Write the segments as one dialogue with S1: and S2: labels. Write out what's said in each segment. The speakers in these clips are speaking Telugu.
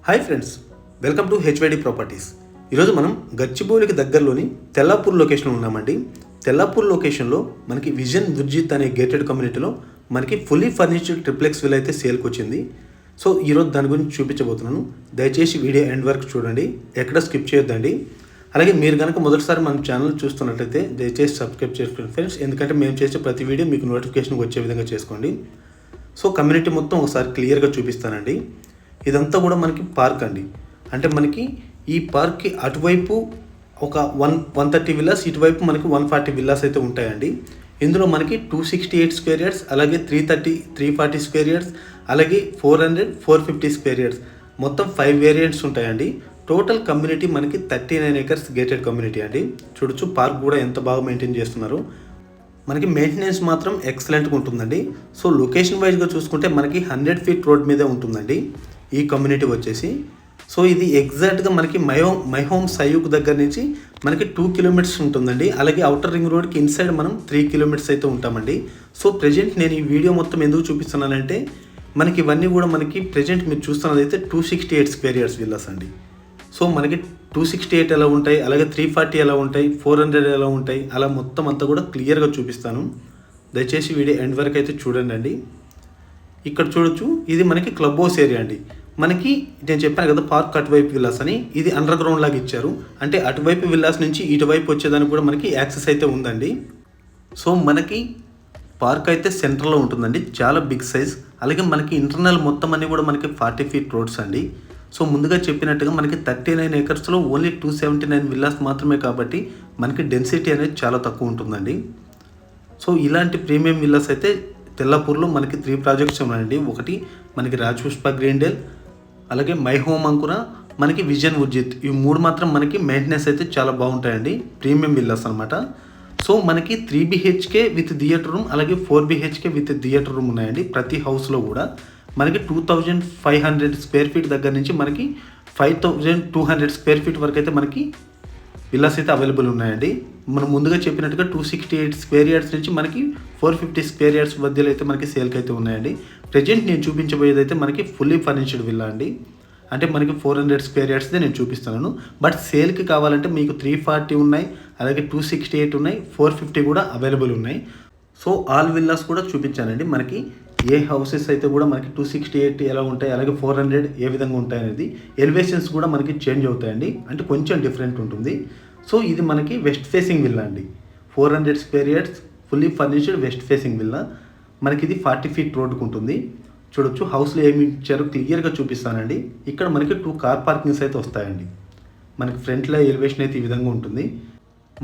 S1: Hi friends, welcome to HYD properties. ఈరోజు మనం గచ్చిబౌలికి దగ్గరలోని తెల్లాపూర్ లొకేషన్లో ఉన్నామండి. తెల్లాపూర్ లొకేషన్లో మనకి విజన్ విర్జిత్ అనే గేటెడ్ కమ్యూనిటీలో మనకి ఫుల్లీ ఫర్నిచర్డ్ ట్రిప్లెక్స్ విల్ అయితే సేల్కి వచ్చింది. సో ఈరోజు దాని గురించి చూపించబోతున్నాను. దయచేసి వీడియో ఎండ్ వరకు చూడండి, ఎక్కడ స్కిప్ చేయొద్దండి. అలాగే మీరు కనుక మొదటిసారి మన ఛానల్ చూస్తున్నట్లయితే దయచేసి సబ్స్క్రైబ్ చేసుకోండి ఫ్రెండ్స్, ఎందుకంటే మేము చేసే ప్రతి వీడియో మీకు నోటిఫికేషన్ వచ్చే విధంగా చేసుకోండి. సో కమ్యూనిటీ మొత్తం ఒకసారి క్లియర్గా చూపిస్తానండి. ఇదంతా కూడా మనకి పార్క్ అండి. అంటే మనకి ఈ పార్క్కి అటువైపు ఒక 130 విల్లాస్, ఇటువైపు మనకి 140 విల్లాస్ అయితే ఉంటాయండి. ఇందులో మనకి 268 స్క్వేర్ యార్డ్స్, అలాగే 330, 340 స్క్వేర్ యార్డ్స్, అలాగే 400, 450 స్క్వేర్ యార్డ్స్, మొత్తం 5 వేరియంట్స్ ఉంటాయండి. టోటల్ కమ్యూనిటీ మనకి 39 acres గేటెడ్ కమ్యూనిటీ అండి. చూడొచ్చు పార్క్ కూడా ఎంత బాగా మెయింటైన్ చేస్తున్నారు. మనకి మెయింటెనెన్స్ మాత్రం ఎక్సలెంట్గా ఉంటుందండి. సో లొకేషన్ వైజ్గా చూసుకుంటే మనకి 100 feet రోడ్ మీదే ఉంటుందండి ఈ కమ్యూనిటీ వచ్చేసి. సో ఇది ఎగ్జాక్ట్గా మనకి మై హోమ్ సయూక్ దగ్గర నుంచి మనకి 2 kilometers ఉంటుందండి. అలాగే అవుటర్ రింగ్ రోడ్కి ఇన్సైడ్ మనం 3 kilometers అయితే ఉంటామండి. సో ప్రజెంట్ నేను ఈ వీడియో మొత్తం ఎందుకు చూపిస్తున్నానంటే మనకి ఇవన్నీ కూడా మనకి ప్రజెంట్ మీరు చూస్తున్నది అయితే 268 స్క్వేర్ యార్డ్స్ విల్లాస్ అండి. సో మనకి 268 ఎలా ఉంటాయి, అలాగే 340 ఎలా ఉంటాయి, 400 ఎలా ఉంటాయి, అలా మొత్తం అంతా కూడా క్లియర్గా చూపిస్తాను. దయచేసి వీడియో ఎండ్ వరకు అయితే చూడండి అండి. ఇక్కడ చూడొచ్చు, ఇది మనకి క్లబ్ హౌస్ ఏరియా అండి. మనకి నేను చెప్పాను కదా పార్క్ అటువైపు విల్లాస్ అని, ఇది అండర్ గ్రౌండ్ లాగా ఇచ్చారు. అంటే అటువైపు విల్లాస్ నుంచి ఇటువైపు వచ్చేదానికి కూడా మనకి యాక్సెస్ అయితే ఉందండి. సో మనకి పార్క్ అయితే సెంటర్లో ఉంటుందండి, చాలా బిగ్ సైజ్. అలాగే మనకి ఇంటర్నల్ మొత్తం అన్నీ కూడా మనకి 40 feet రోడ్స్ అండి. సో ముందుగా చెప్పినట్టుగా మనకి 39 acresలో ఓన్లీ 279 విల్లాస్ మాత్రమే, కాబట్టి మనకి డెన్సిటీ అనేది చాలా తక్కువ ఉంటుందండి. సో ఇలాంటి ప్రీమియం విల్లాస్ అయితే తెల్లాపూర్లో మనకి 3 ప్రాజెక్ట్స్ ఉన్నాయండి. ఒకటి మనకి రాజపుష్ప గ్రీన్డేల్, అలాగే మై హోమ్ అంకుర, మనకి విజన్ విర్జిత్. ఈ 3 మాత్రం మనకి మెయింటెనెన్స్ అయితే చాలా బాగుంటాయండి, ప్రీమియం విల్లాస్ అనమాట. సో మనకి 3 BHK విత్ థియేటర్ రూమ్, అలాగే 4 BHK విత్ థియేటర్ రూమ్ ఉన్నాయండి. ప్రతి హౌస్లో కూడా మనకి 2500 స్క్వేర్ ఫీట్ దగ్గర నుంచి మనకి 5200 స్క్వేర్ ఫీట్ వరకు అయితే మనకి విల్లాస్ అయితే అవైలబుల్ ఉన్నాయండి. మనం ముందుగా చెప్పినట్టుగా 268 స్క్వేర్ యార్డ్స్ నుంచి మనకి 450 స్క్వేర్ యార్డ్స్ మధ్యలో అయితే మనకి సేల్కి అయితే ఉన్నాయండి. ప్రజెంట్ నేను చూపించబోయేది అయితే మనకి ఫుల్లీ ఫర్నిష్డ్ విల్లా అండి. అంటే మనకి 400 స్క్వేర్ యార్డ్స్దే నేను చూపిస్తున్నాను. బట్ సేల్కి కావాలంటే మీకు 340 ఉన్నాయి, అలాగే 268 ఉన్నాయి, 450 కూడా అవైలబుల్ ఉన్నాయి. సో ఆల్ విల్లాస్ కూడా చూపించానండి. మనకి ఏ హౌసెస్ అయితే కూడా మనకి 268 ఎలా ఉంటాయి, అలాగే 400 ఏ విధంగా ఉంటాయి అనేది, ఎలివేషన్స్ కూడా మనకి చేంజ్ అవుతాయండి. అంటే కొంచెం డిఫరెంట్ ఉంటుంది. సో ఇది మనకి వెస్ట్ ఫేసింగ్ విల్లా అండి. 400 square yards fully furnished west facing villa. మనకి ఇది 40 feet రోడ్డుకు ఉంటుంది. చూడొచ్చు హౌస్లో ఏమి ఇచ్చారో క్లియర్గా చూపిస్తానండి. ఇక్కడ మనకి 2 కార్ పార్కింగ్స్ అయితే వస్తాయండి. మనకి ఫ్రంట్లో ఎలివేషన్ అయితే ఈ విధంగా ఉంటుంది.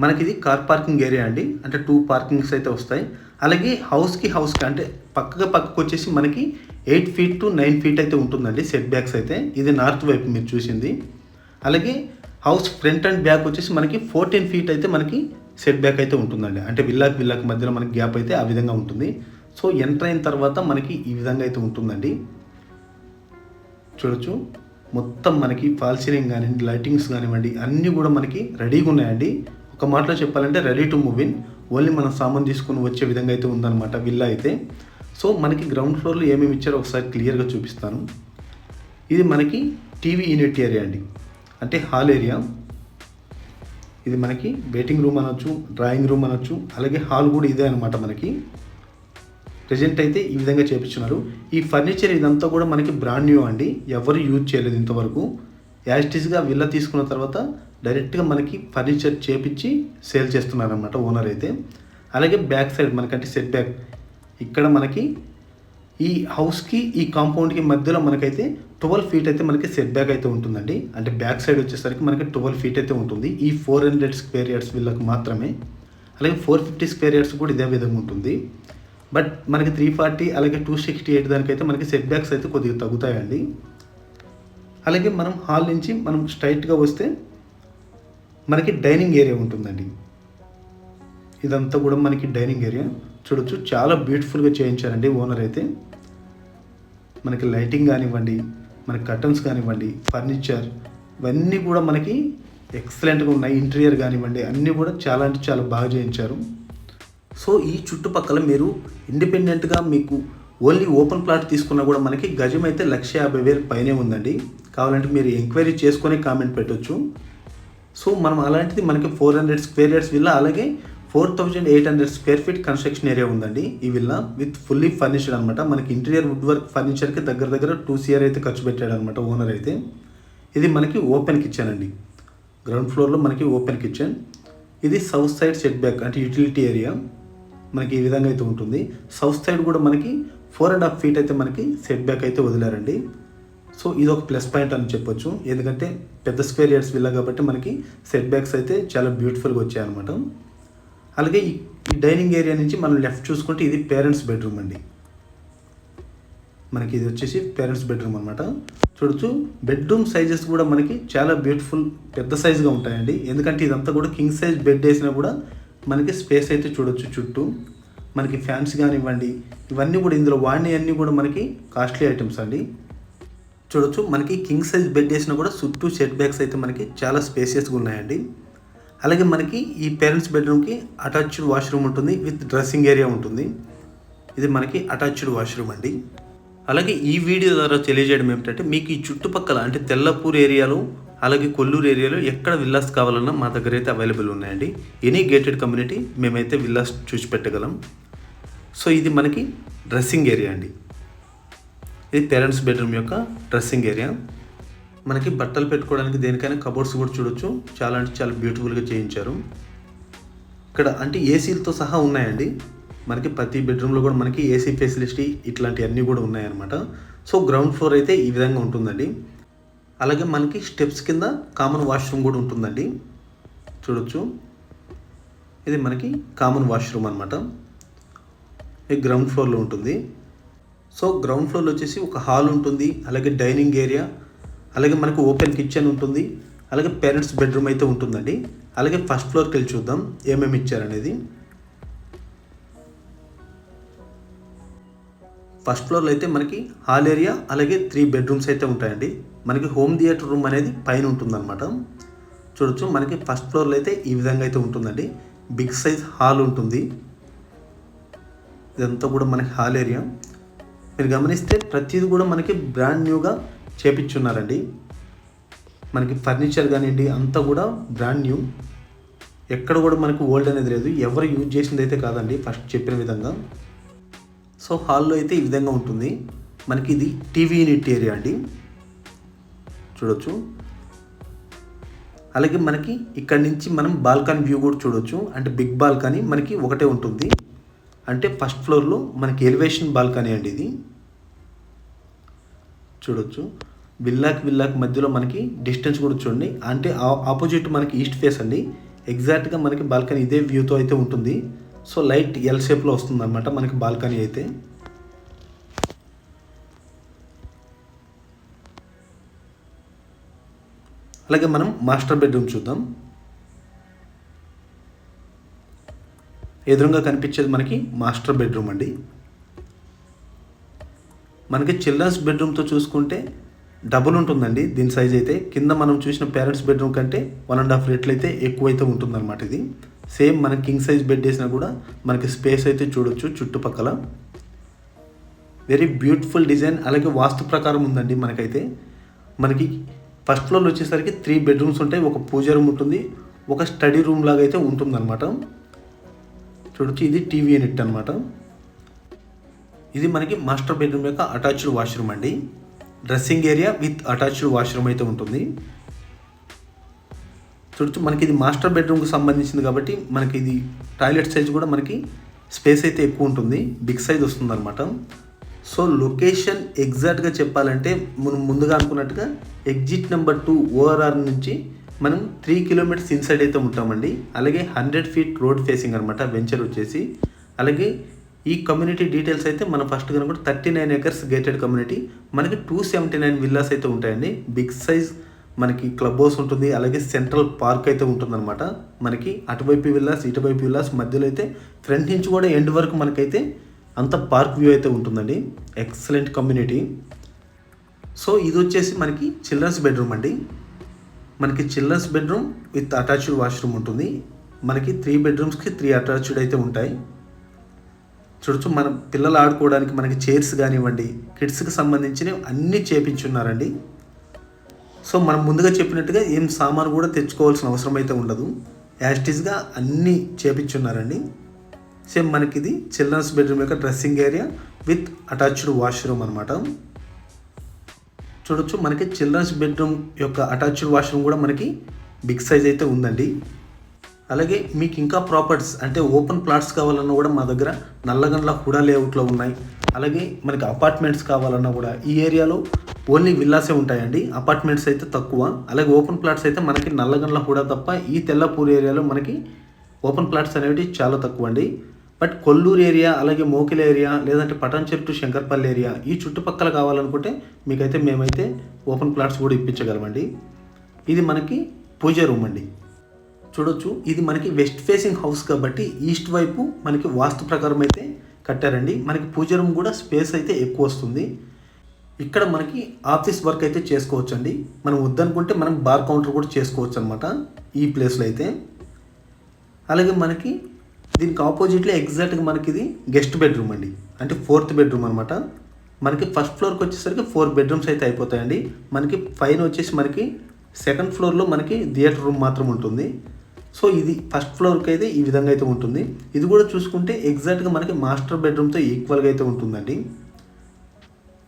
S1: మనకి ఇది కార్ పార్కింగ్ ఏరియా అండి. అంటే 2 పార్కింగ్స్ అయితే వస్తాయి. అలాగే హౌస్కి అంటే పక్కకు వచ్చేసి మనకి 8 feet to 9 feet అయితే ఉంటుందండి సెట్ బ్యాక్స్ అయితే. ఇది నార్త్ వైపు మీరు చూసింది. అలాగే హౌస్ ఫ్రంట్ అండ్ బ్యాక్ వచ్చేసి మనకి 14 feet అయితే మనకి సెట్ బ్యాక్ అయితే ఉంటుందండి. అంటే విల్లాకి మధ్యలో మనకి గ్యాప్ అయితే ఆ విధంగా ఉంటుంది. సో ఎంటర్ అయిన తర్వాత మనకి ఈ విధంగా అయితే ఉంటుందండి. చూడొచ్చు మొత్తం మనకి ఫాల్ సీలింగ్ కానివ్వండి, లైటింగ్స్ కానివ్వండి, అన్నీ కూడా మనకి రెడీగా ఉన్నాయండి. ఒక మాటలో చెప్పాలంటే ready to move in. Only మనం సామాన్ తీసుకుని వచ్చే విధంగా అయితే ఉందన్నమాట విల్లా అయితే. సో మనకి గ్రౌండ్ ఫ్లోర్లో ఏమేమి ఇచ్చారో ఒకసారి క్లియర్గా చూపిస్తాను. ఇది మనకి టీవీ యూనిట్ ఏరియా అండి, అంటే హాల్ ఏరియా. ఇది మనకి వెయిటింగ్ రూమ్ అనొచ్చు, డ్రాయింగ్ రూమ్ అనొచ్చు, అలాగే హాల్ కూడా ఇదే అనమాట. మనకి ప్రజెంట్ అయితే ఈ విధంగా చేపించున్నారు. ఈ ఫర్నిచర్ ఇదంతా కూడా మనకి బ్రాండ్ న్యూ అండి, ఎవరు యూజ్ చేయలేదు ఇంతవరకు. యాజిటీస్గా విల్లా తీసుకున్న తర్వాత డైరెక్ట్గా మనకి ఫర్నిచర్ చేపించి సేల్ చేస్తున్నారనమాట ఓనర్ అయితే. అలాగే బ్యాక్ సైడ్ మనకంటే సెట్ బ్యాక్ ఇక్కడ మనకి ఈ హౌస్కి ఈ కాంపౌండ్కి మధ్యలో మనకైతే 12 feet అయితే మనకి సెట్ బ్యాక్ అయితే ఉంటుందండి. అంటే బ్యాక్ సైడ్ వచ్చేసరికి మనకి 12 feet అయితే ఉంటుంది ఈ 400 స్క్వేర్ యార్డ్స్ విల్లకు మాత్రమే. అలాగే 450 స్క్వేర్ యార్డ్స్ కూడా ఇదే విధంగా ఉంటుంది. బట్ మనకి 340 అలాగే 268 దానికైతే మనకి సెట్ బ్యాక్స్ అయితే కొద్దిగా తగ్గుతాయండి. అలాగే మనం హాల్ నుంచి మనం స్ట్రైట్గా వస్తే మనకి డైనింగ్ ఏరియా ఉంటుందండి. ఇదంతా కూడా మనకి డైనింగ్ ఏరియా. చూడొచ్చు చాలా బ్యూటిఫుల్గా చేయించారండి ఓనర్ అయితే. మనకి లైటింగ్ కానివ్వండి, మనకి కర్టన్స్ కానివ్వండి, ఫర్నిచర్ ఇవన్నీ కూడా మనకి ఎక్సలెంట్గా ఉన్నాయి. ఇంటీరియర్ కానివ్వండి అన్నీ కూడా చాలా అంటే చాలా బాగా చేయించారు. సో ఈ చుట్టుపక్కల మీరు ఇండిపెండెంట్గా మీకు ఓన్లీ ఓపెన్ ప్లాట్ తీసుకున్నా కూడా మనకి గజం అయితే 150,000 పైనే ఉందండి. కావాలంటే మీరు ఎంక్వైరీ చేసుకొని కామెంట్ పెట్టొచ్చు. సో మనం అలాంటిది మనకి 400 స్క్వేర్ యార్డ్స్ విల్లా, అలాగే 4800 స్క్వేర్ ఫీట్ కన్స్ట్రక్షన్ ఏరియా ఉందండి ఈ విల్లా విత్ ఫుల్లీ ఫర్నిష్డ్ అనమాట. మనకి ఇంటీరియర్ వుడ్ వర్క్ ఫర్నిచర్కి దగ్గర 2 CR అయితే ఖర్చు పెట్టాడు అనమాట ఓనర్ అయితే. ఇది మనకి ఓపెన్ కిచెన్ అండి. గ్రౌండ్ ఫ్లోర్లో మనకి ఓపెన్ కిచెన్. ఇది సౌత్ సైడ్ సెట్ బ్యాక్ అంటే యూటిలిటీ ఏరియా మనకి ఈ విధంగా అయితే ఉంటుంది. సౌత్ సైడ్ కూడా మనకి 4.5 feet అయితే మనకి సెట్ బ్యాక్ అయితే వదిలారండి. సో ఇది ఒక ప్లస్ పాయింట్ అని చెప్పొచ్చు, ఎందుకంటే పెద్ద స్క్వేర్ యార్డ్స్ విల్లా కాబట్టి మనకి సెట్ బ్యాక్స్ అయితే చాలా బ్యూటిఫుల్గా వచ్చాయన్నమాట. అలాగే ఈ డైనింగ్ ఏరియా నుంచి మనం లెఫ్ట్ చూసుకుంటే ఇది పేరెంట్స్ బెడ్రూమ్ అండి. మనకి ఇది వచ్చేసి పేరెంట్స్ బెడ్రూమ్ అనమాట. చూడొచ్చు బెడ్రూమ్ సైజెస్ కూడా మనకి చాలా బ్యూటిఫుల్ పెద్ద సైజుగా ఉంటాయండి, ఎందుకంటే ఇదంతా కూడా కింగ్ సైజ్ బెడ్ వేసినా కూడా మనకి స్పేస్ అయితే చూడొచ్చు. చుట్టూ మనకి ఫ్యాన్స్ కానివ్వండి, ఇవన్నీ కూడా ఇందులో వాడినవన్నీ కూడా మనకి కాస్ట్లీ ఐటమ్స్ అండి. చూడొచ్చు మనకి కింగ్ సైజ్ బెడ్ వేసినా కూడా చుట్టూ సెట్ బ్యాక్స్ అయితే మనకి చాలా స్పేసియస్గా ఉన్నాయండి. అలాగే మనకి ఈ పేరెంట్స్ బెడ్రూమ్కి అటాచ్డ్ వాష్రూమ్ ఉంటుంది విత్ డ్రెస్సింగ్ ఏరియా ఉంటుంది. ఇది మనకి అటాచ్డ్ వాష్రూమ్ అండి. అలాగే ఈ వీడియో ద్వారా తెలియజేయడం ఏమిటంటే, మీకు ఈ చుట్టుపక్కల అంటే తెల్లపూర్ ఏరియాలో అలాగే కొల్లూరు ఏరియాలో ఎక్కడ విల్లాస్ కావాలన్నా మా దగ్గర అయితే అవైలబుల్ ఉన్నాయండి. ఎనీ గేటెడ్ కమ్యూనిటీ మేమైతే విల్లాస్ చూసి పెట్టగలం. సో ఇది మనకి డ్రెస్సింగ్ ఏరియా అండి. ఇది పేరెంట్స్ బెడ్రూమ్ యొక్క డ్రెస్సింగ్ ఏరియా. మనకి బట్టలు పెట్టుకోవడానికి దేనికైనా కబోర్డ్స్ కూడా చూడొచ్చు, చాలా అంటే చాలా బ్యూటిఫుల్గా చేయించారు. ఇక్కడ అంటే ఏసీలతో సహా ఉన్నాయండి. మనకి ప్రతి బెడ్రూమ్లో కూడా మనకి ఏసీ ఫెసిలిటీ ఇట్లాంటివన్నీ కూడా ఉన్నాయన్నమాట. సో గ్రౌండ్ ఫ్లోర్ అయితే ఈ విధంగా ఉంటుందండి. అలాగే మనకి స్టెప్స్ కింద కామన్ వాష్రూమ్ కూడా ఉంటుందండి. చూడొచ్చు ఇది మనకి కామన్ వాష్రూమ్ అనమాట. ఇది గ్రౌండ్ ఫ్లోర్లో ఉంటుంది. సో గ్రౌండ్ ఫ్లోర్లో వచ్చేసి ఒక హాల్ ఉంటుంది, అలాగే డైనింగ్ ఏరియా, అలాగే మనకు ఓపెన్ కిచెన్ ఉంటుంది, అలాగే పేరెంట్స్ బెడ్రూమ్ అయితే ఉంటుందండి. అలాగే ఫస్ట్ ఫ్లోర్కి వెళ్ళి చూద్దాం ఏమేమి ఇచ్చారనేది. ఫస్ట్ ఫ్లోర్లో అయితే మనకి హాల్ ఏరియా అలాగే 3 bedrooms అయితే ఉంటాయండి. మనకి హోమ్ థియేటర్ రూమ్ అనేది పైన ఉంటుందన్నమాట. చూడొచ్చు మనకి ఫస్ట్ ఫ్లోర్లో అయితే ఈ విధంగా అయితే ఉంటుందండి. బిగ్ సైజ్ హాల్ ఉంటుంది. ఇదంతా కూడా మనకి హాల్ ఏరియా. మీరు గమనిస్తే ప్రతిదీ కూడా మనకి బ్రాండ్ న్యూగా చేపించున్నారండి. మనకి ఫర్నిచర్ కానివ్వండి అంతా కూడా బ్రాండ్ న్యూ, ఎక్కడ కూడా మనకు ఓల్డ్ అనేది లేదు, ఎవరు యూజ్ చేసింది అయితే కాదండి ఫస్ట్ చెప్పిన విధంగా. సో హాల్లో అయితే ఈ విధంగా ఉంటుంది. మనకి ఇది టీవీ యూనిట్ ఏరియా అండి. చూడొచ్చు. అలాగే మనకి ఇక్కడ నుంచి మనం బాల్కనీ వ్యూ కూడా చూడొచ్చు. అంటే బిగ్ బాల్కనీ మనకి ఒకటే ఉంటుంది. అంటే ఫస్ట్ ఫ్లోర్లో మనకి ఎలివేషన్ బాల్కనీ అండి ఇది. చూడొచ్చు విల్లాకి మధ్యలో మనకి డిస్టెన్స్ కూడా చూడండి. అంటే ఆపోజిట్ మనకి ఈస్ట్ ఫేస్ అండి. ఎగ్జాక్ట్గా మనకి బాల్కనీ ఇదే వ్యూతో అయితే ఉంటుంది. సో లైట్ ఎల్ షేప్లో వస్తుంది అనమాట మనకి బాల్కనీ అయితే. అలాగే మనం మాస్టర్ బెడ్రూమ్ చూద్దాం. ఎదురుగా కనిపించేది మనకి మాస్టర్ బెడ్రూమ్ అండి. మనకి చిల్డ్రన్స్ బెడ్రూమ్తో చూసుకుంటే డబుల్ ఉంటుందండి దీని సైజ్ అయితే. కింద మనం చూసిన పేరెంట్స్ బెడ్రూమ్ కంటే 1.5 రెట్లు అయితే ఎక్కువైతే ఉంటుందన్నమాట ఇది. సేమ్ మనకి కింగ్ సైజ్ బెడ్ వేసినా కూడా మనకి స్పేస్ అయితే చూడొచ్చు చుట్టుపక్కల. Very beautiful design. అలాగే వాస్తు ప్రకారం ఉందండి మనకైతే. మనకి ఫస్ట్ ఫ్లోర్లో వచ్చేసరికి 3 bedrooms ఉంటాయి. ఒక పూజ రూమ్ ఉంటుంది, ఒక స్టడీ రూమ్ లాగా అయితే ఉంటుందన్నమాట. చూడొచ్చు ఇది టీవీ యూనిట్ అనమాట. ఇది మనకి మాస్టర్ బెడ్రూమ్ యొక్క అటాచ్డ్ వాష్రూమ్ అండి. Dressing area with attached washroom అయితే ఉంటుంది. చూడొచ్చు మనకి ఇది మాస్టర్ బెడ్రూమ్కి సంబంధించింది కాబట్టి మనకి ఇది టాయిలెట్ సైజ్ కూడా మనకి స్పేస్ అయితే ఎక్కువ ఉంటుంది, బిగ్ సైజ్ వస్తుంది అనమాట. సో లొకేషన్ ఎగ్జాక్ట్గా చెప్పాలంటే మనం ముందుగా అనుకున్నట్టుగా ఎగ్జిట్ నెంబర్ 2 ORR నుంచి మనం 3 kilometers ఇన్సైడ్ అయితే ఉంటామండి. అలాగే 100 feet రోడ్ ఫేసింగ్ అనమాట వెంచర్ వచ్చేసి. అలాగే ఈ కమ్యూనిటీ డీటెయిల్స్ అయితే మనం ఫస్ట్ కనుక 39 acres గేటెడ్ కమ్యూనిటీ. మనకి 279 villas అయితే ఉంటాయండి. బిగ్ సైజ్ మనకి క్లబ్ హౌస్ ఉంటుంది, అలాగే సెంట్రల్ పార్క్ అయితే ఉంటుందన్నమాట. మనకి అటువైపు విల్లాస్ ఇటువైపు విల్లాస్, మధ్యలో అయితే ఫ్రంట్ నుంచి కూడా ఎండ్ వరకు మనకైతే అంత పార్క్ వ్యూ అయితే ఉంటుందండి. Excellent community. సో ఇది వచ్చేసి మనకి చిల్డ్రన్స్ బెడ్రూమ్ అండి. మనకి childrens bedroom with attached washroom ఉంటుంది. మనకి 3 bedroomsకి 3 అటాచ్డ్ అయితే ఉంటాయి. చూడొచ్చు మన పిల్లలు ఆడుకోవడానికి మనకి చైర్స్ కానివ్వండి, కిడ్స్కి సంబంధించినవి అన్నీ చేపించున్నారండి. సో మనం ముందుగా చెప్పినట్టుగా ఏం సామాను కూడా తెచ్చుకోవాల్సిన అవసరం అయితే ఉండదు. యాస్టీస్గా అన్నీ చేపించున్నారండి. సేమ్ మనకి ఇది చిల్డ్రన్స్ బెడ్రూమ్ యొక్క dressing area with attached washroom అనమాట. చూడొచ్చు మనకి చిల్డ్రన్స్ బెడ్రూమ్ యొక్క అటాచ్డ్ వాష్రూమ్ కూడా మనకి బిగ్ సైజ్ అయితే ఉందండి. అలాగే మీకు ఇంకా ప్రాపర్టీస్ అంటే ఓపెన్ ప్లాట్స్ కావాలన్నా కూడా మా దగ్గర నల్లగండ్ల హుడా లేఅవుట్లో ఉన్నాయి. అలాగే మనకి అపార్ట్మెంట్స్ కావాలన్నా కూడా ఈ ఏరియాలో ఓన్లీ విల్లాసే ఉంటాయండి, అపార్ట్మెంట్స్ అయితే తక్కువ. అలాగే ఓపెన్ ప్లాట్స్ అయితే మనకి నల్లగండ్ల హుడా తప్ప ఈ తెల్లపూర్ ఏరియాలో మనకి ఓపెన్ ప్లాట్స్ అనేవి చాలా తక్కువ అండి. బట్ కొల్లూరు ఏరియా, అలాగే మోకిల ఏరియా, లేదంటే పటాన్చెరు టు శంకర్పల్లి ఏరియా ఈ చుట్టుపక్కల కావాలనుకుంటే మీకైతే మేమైతే ఓపెన్ ప్లాట్స్ కూడా ఇప్పించగలమండి. ఇది మనకి పూజ రూమ్ అండి. చూడొచ్చు ఇది మనకి వెస్ట్ ఫేసింగ్ హౌస్ కాబట్టి ఈస్ట్ వైపు మనకి వాస్తు ప్రకారం అయితే కట్టారండి. మనకి పూజ రూమ్ కూడా స్పేస్ అయితే ఎక్కువ వస్తుంది. ఇక్కడ మనకి ఆఫీస్ వర్క్ అయితే చేసుకోవచ్చు అండి. మనం వద్దనుకుంటే మనం బార్ కౌంటర్ కూడా చేసుకోవచ్చు అనమాట ఈ ప్లేస్లో అయితే. అలాగే మనకి దీనికి ఆపోజిట్లో ఎగ్జాక్ట్గా మనకి ఇది గెస్ట్ బెడ్రూమ్ అండి, అంటే 4th బెడ్రూమ్ అనమాట. మనకి ఫస్ట్ ఫ్లోర్కి వచ్చేసరికి 4 బెడ్రూమ్స్ అయితే అయిపోతాయండి. మనకి పైన వచ్చేసి మనకి 2nd ఫ్లోర్లో మనకి థియేటర్ రూమ్ మాత్రం ఉంటుంది. సో ఇది ఫస్ట్ ఫ్లోర్కి అయితే ఈ విధంగా అయితే ఉంటుంది. ఇది కూడా చూసుకుంటే ఎగ్జాక్ట్గా మనకి మాస్టర్ బెడ్రూమ్తో ఈక్వల్గా అయితే ఉంటుందండి.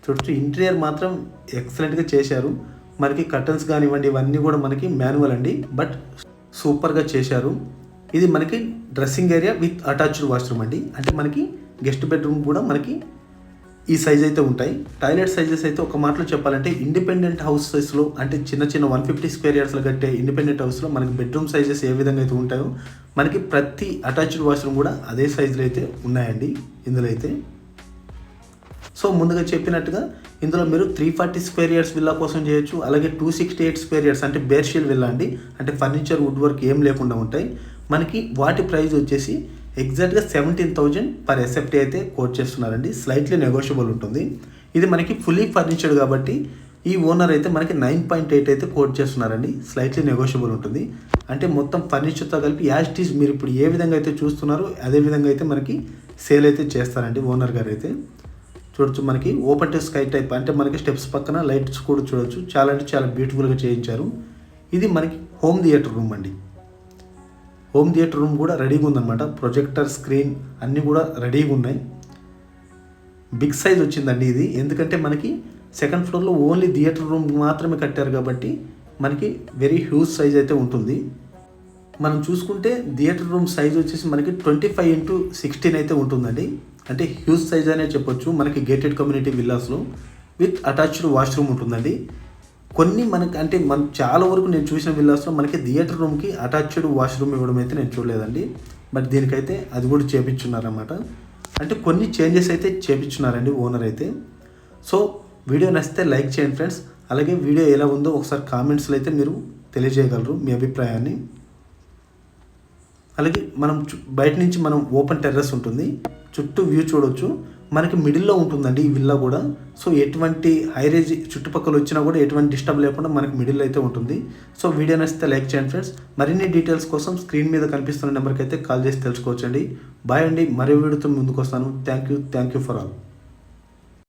S1: చూడొచ్చు ఇంటీరియర్ మాత్రం ఎక్సలెంట్గా చేశారు. మనకి కర్టన్స్ కానివ్వండి ఇవన్నీ కూడా మనకి మాన్యువల్ అండి, బట్ సూపర్గా చేశారు. ఇది మనకి dressing area with attached washroom అండి. అంటే మనకి గెస్ట్ బెడ్రూమ్ కూడా మనకి ఈ సైజ్ అయితే ఉంటాయి. టాయిలెట్ సైజెస్ అయితే ఒక మాటలో చెప్పాలంటే ఇండిపెండెంట్ హౌసెస్లో అంటే చిన్న 150 స్క్వేర్ యార్డ్స్లో కట్టే ఇండిపెండెంట్ హౌస్లో మనకి బెడ్రూమ్ సైజెస్ ఏ విధంగా అయితే ఉంటాయో మనకి ప్రతి అటాచ్డ్ వాష్రూమ్ కూడా అదే సైజులో అయితే ఉన్నాయండి ఇందులో అయితే. సో ముందుగా చెప్పినట్టుగా ఇందులో మీరు 340 స్క్వేర్ యార్డ్స్ విల్లా కోసం చేయొచ్చు. అలాగే 268 స్క్వేర్ యార్డ్స్ అంటే బేర్షీల్ విల్లా అండి, అంటే ఫర్నిచర్ వుడ్ వర్క్ ఏం లేకుండా ఉంటాయి. మనకి వాటి ప్రైస్ వచ్చేసి ఎగ్జాక్ట్గా 17,000 పర్ ఎస్ఎఫ్టీ అయితే కోట్ చేస్తున్నారండి. స్లైట్లీ నెగోషియబుల్ ఉంటుంది. ఇది మనకి ఫుల్లీ ఫర్నిచర్డ్ కాబట్టి ఈ ఓనర్ అయితే మనకి 9.8 అయితే కోట్ చేస్తున్నారండి. స్లైట్లీ నెగోషియబుల్ ఉంటుంది. అంటే మొత్తం ఫర్నిచర్తో కలిపి యాజ్ ఇట్ ఈజ్ మీరు ఇప్పుడు ఏ విధంగా అయితే చూస్తున్నారో అదే విధంగా అయితే మనకి సేల్ అయితే చేస్తారండి ఓనర్ గారు అయితే. చూడొచ్చు మనకి ఓపెన్ టు స్కై టైప్, అంటే మనకి స్టెప్స్ పక్కన లైట్స్ కూడా చూడొచ్చు. చాలా అంటే చాలా బ్యూటిఫుల్గా చేయించారు. ఇది మనకి హోమ్ థియేటర్ రూమ్ అండి. హోమ్ థియేటర్ రూమ్ కూడా రెడీగా ఉందన్నమాట. ప్రొజెక్టర్, స్క్రీన్ అన్నీ కూడా రెడీగా ఉన్నాయి. బిగ్ సైజ్ వచ్చిందండి ఇది, ఎందుకంటే మనకి 2nd ఫ్లోర్లో ఓన్లీ థియేటర్ రూమ్ మాత్రమే కట్టారు కాబట్టి మనకి వెరీ హ్యూజ్ సైజ్ అయితే ఉంటుంది. మనం చూసుకుంటే థియేటర్ రూమ్ సైజ్ వచ్చేసి మనకి 25x16 అయితే ఉంటుందండి. అంటే హ్యూజ్ సైజ్ అనే చెప్పొచ్చు. మనకి గేటెడ్ కమ్యూనిటీ విల్లాస్లో విత్ అటాచ్డ్ వాష్రూమ్ ఉంటుందండి. కొన్ని మనకి అంటే చాలా వరకు నేను చూసిన విల్లాస్లో మనకి థియేటర్ రూమ్కి అటాచ్డ్ వాష్రూమ్ ఇవ్వడం అయితే నేను చూడలేదండి. బట్ దీనికైతే అది కూడా చేపించున్నారన్నమాట. అంటే కొన్ని చేంజెస్ అయితే చేపించున్నారండి ఓనర్ అయితే. సో వీడియో నచ్చితే లైక్ చేయండి ఫ్రెండ్స్. అలాగే వీడియో ఎలా ఉందో ఒకసారి కామెంట్స్లో అయితే మీరు తెలియజేయగలరు మీ అభిప్రాయాన్ని. అలాగే మనం బయట నుంచి మనం ఓపెన్ టెర్రస్ ఉంటుంది, చుట్టూ వ్యూ చూడొచ్చు. మనకి మిడిల్లో ఉంటుందండి ఈ విల్లా కూడా. సో ఎటువంటి హైరేజ్ చుట్టుపక్కల వచ్చినా కూడా ఎటువంటి డిస్టర్బ్ లేకుండా మనకి మిడిల్ అయితే ఉంటుంది. సో వీడియో నచ్చితే లైక్ చేయండి ఫ్రెండ్స్. మరిన్ని డీటెయిల్స్ కోసం స్క్రీన్ మీద కనిపిస్తున్న నెంబర్కి అయితే కాల్ చేసి తెలుసుకోవచ్చండి. బాయ్ అండి, మరో వీడియోతో ముందుకు వస్తాను. Thank you for all.